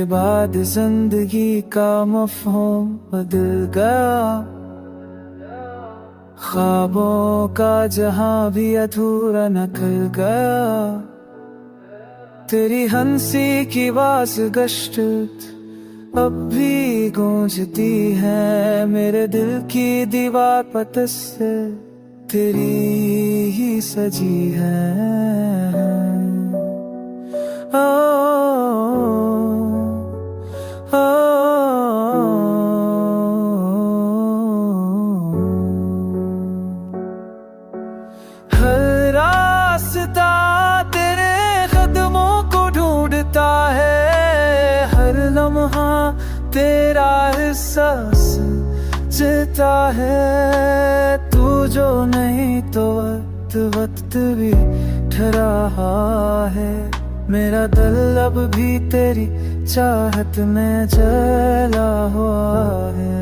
बाद जिंदगी का मफ़हूम बदल गया। ख्वाबों का जहां भी अधूरा निकल गया। तेरी हंसी की आवाज़ गश्त अब भी गूंजती है मेरे दिल की दीवार पर, से तेरी ही सजी है। ओ, ओ, हर रास्ता तेरे कदमों को ढूंढता है, हर लम्हा तेरा एहसास जीता है। तू जो नहीं तो वक्त भी ठहरा है, मेरा दिल अब भी तेरी चाहत में जला हुआ है।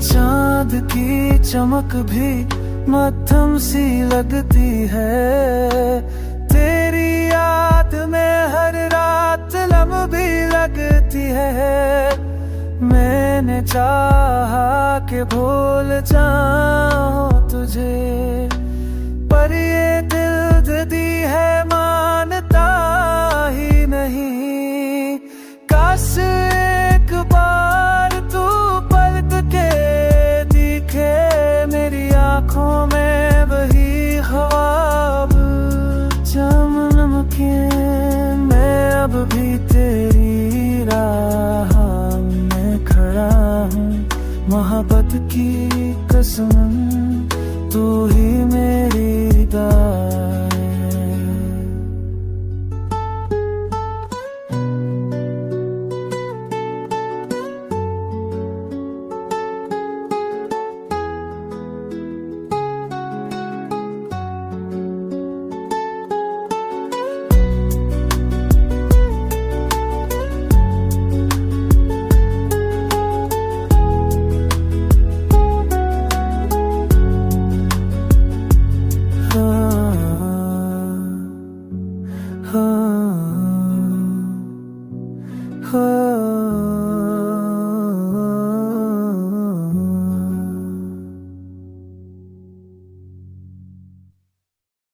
चाँद की चमक भी मध्यम सी लगती है, तेरी याद में हर रात लम्बी लगती है। मैंने चाहा कि भूल जाऊं तुझे, पर ये दिल दी है मानता ही नहीं। काश एक बार तू पलट के दिखे मेरी आंखों में वही ख्वाब जामनम के। मैं अब भी तेरी राह में खड़ा हूँ, मोहब्बत की कसम